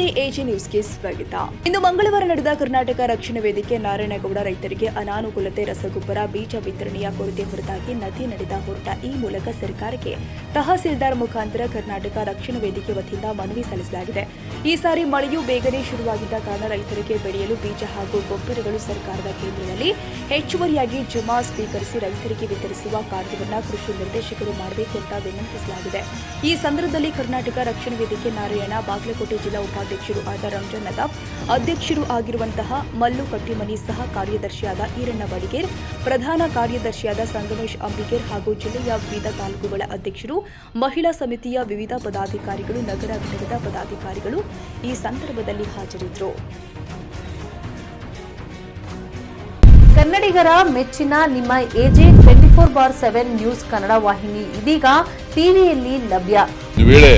ನಮಸ್ತೆ, ಎಜೆ ನ್ಯೂಸ್ಗೆ ಸ್ವಾಗತ. ಇಂದು ಮಂಗಳವಾರ ನಡೆದ ಕರ್ನಾಟಕ ರಕ್ಷಣಾ ವೇದಿಕೆ ನಾರಾಯಣಗೌಡ ರೈತರಿಗೆ ಅನಾನುಕೂಲತೆ ರಸಗೊಬ್ಬರ ಬೀಜ ವಿತರಣೆಯ ಕೊರತೆ ಹೊರತಾಗಿ ನದಿ ನಡೆದ ಹೋರಾಟ ಈ ಮೂಲಕ ಸರ್ಕಾರಕ್ಕೆ ತಹಸೀಲ್ದಾರ್ ಮುಖಾಂತರ ಕರ್ನಾಟಕ ರಕ್ಷಣಾ ವೇದಿಕೆ ವತಿಯಿಂದ ಮನವಿ ಸಲ್ಲಿಸಲಾಗಿದೆ. ಈ ಸಾರಿ ಮಳೆಯೂ ಬೇಗನೆ ಶುರುವಾಗಿದ್ದ ಕಾರಣ ರೈತರಿಗೆ ಬೆಳೆಯಲು ಬೀಜ ಹಾಗೂ ಗೊಬ್ಬರಗಳು ಸರ್ಕಾರದ ಕೇಂದ್ರದಲ್ಲಿ ಹೆಚ್ಚುವರಿಯಾಗಿ ಜಮಾ ಸ್ವೀಕರಿಸಿ ರೈತರಿಗೆ ವಿತರಿಸುವ ಕಾರ್ಯವನ್ನು ಕೃಷಿ ನಿರ್ದೇಶಕರು ಮಾಡಬೇಕು ಅಂತ ವಿನಂತಿಸಲಾಗಿದೆ. ಈ ಸಂದರ್ಭದಲ್ಲಿ ಕರ್ನಾಟಕ ರಕ್ಷಣಾ ವೇದಿಕೆ ನಾರಾಯಣ, ಬಾಗಲಕೋಟೆ ಜಿಲ್ಲಾ ಉಪಾಧ್ಯಕ್ಷರು ಆದ ರಂಜನ್ ನದಾಫ್, ಅಧ್ಯಕ್ಷರು ಆಗಿರುವಂತಹ ಮಲ್ಲು ಕಟ್ಟಿಮನಿ, ಸಹ ಕಾರ್ಯದರ್ಶಿಯಾದ ಈರಣ್ಣ ಬಡಿಗೇರ್, ಪ್ರಧಾನ ಕಾರ್ಯದರ್ಶಿಯಾದ ಸಂಗಮೇಶ್ ಅಂಬಿಗೇರ್ ಹಾಗೂ ಜಿಲ್ಲೆಯ ವಿವಿಧ ತಾಲೂಕುಗಳ ಅಧ್ಯಕ್ಷರು, ಮಹಿಳಾ ಸಮಿತಿಯ ವಿವಿಧ ಪದಾಧಿಕಾರಿಗಳು, ನಗರ ಘಟಕದ ಪದಾಧಿಕಾರಿಗಳು ಈ ಸಂದರ್ಭದಲ್ಲಿ ಹಾಜರಿದ್ದರು. ಕನ್ನಡಿಗರ ಮೆಚ್ಚಿನ ನಿಮ್ಮ ಎಜೆ 24/7 ನ್ಯೂಸ್ ಕನ್ನಡ ವಾಹಿನಿ ಇದೀಗ ಟಿವಿಯಲ್ಲಿ ಲಭ್ಯ. ವೇಳೆ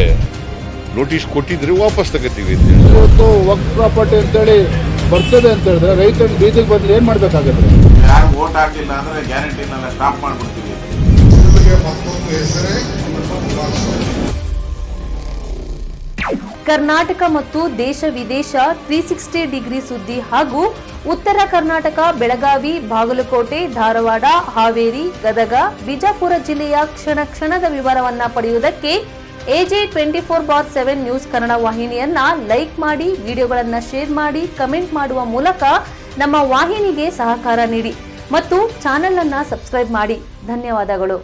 ನೋಟಿಸ್ ಕೊಟ್ಟಿದ್ರೆ ವಾಪಸ್ ತಗೋತೀವಿ. ಇವತ್ತು ವಕ್ಫ್ ಪ್ರಾಪರ್ಟಿ ಅಂತೇಳಿ ಬರ್ತದೆ ಅಂತ ಹೇಳಿದ್ರೆ ರೈತರ ಬೀದಿಗೆ ಬಂದ್ರೆ ಏನ್ ಮಾಡ್ಬೇಕಾಗುತ್ತೆ? ಯಾರು ವೋಟ್ ಹಾಕಿಲ್ಲ ಅಂದ್ರೆ ಗ್ಯಾರಂಟಿನೆಲ್ಲ ಸ್ಟಾಪ್ ಮಾಡ್ಬಿಡ್ತೀವಿ. ಕರ್ನಾಟಕ ಮತ್ತು ದೇಶ ವಿದೇಶ 360 ಡಿಗ್ರಿ ಸುದ್ದಿ ಹಾಗೂ ಉತ್ತರ ಕರ್ನಾಟಕ, ಬೆಳಗಾವಿ, ಬಾಗಲಕೋಟೆ, ಧಾರವಾಡ, ಹಾವೇರಿ, ಗದಗ, ಬಿಜಾಪುರ ಜಿಲ್ಲೆಯ ಕ್ಷಣ ಕ್ಷಣದ ವಿವರವನ್ನ ಪಡೆಯುವುದಕ್ಕೆ ಎಜೆ 24/7 ನ್ಯೂಸ್ ಕನ್ನಡ ವಾಹಿನಿಯನ್ನ ಲೈಕ್ ಮಾಡಿ, ವಿಡಿಯೋಗಳನ್ನ ಶೇರ್ ಮಾಡಿ, ಕಮೆಂಟ್ ಮಾಡುವ ಮೂಲಕ ನಮ್ಮ ವಾಹಿನಿಗೆ ಸಹಕಾರ ನೀಡಿ ಮತ್ತು ಚಾನೆಲ್ ಅನ್ನ ಸಬ್ಸ್ಕ್ರೈಬ್ ಮಾಡಿ. ಧನ್ಯವಾದಗಳು.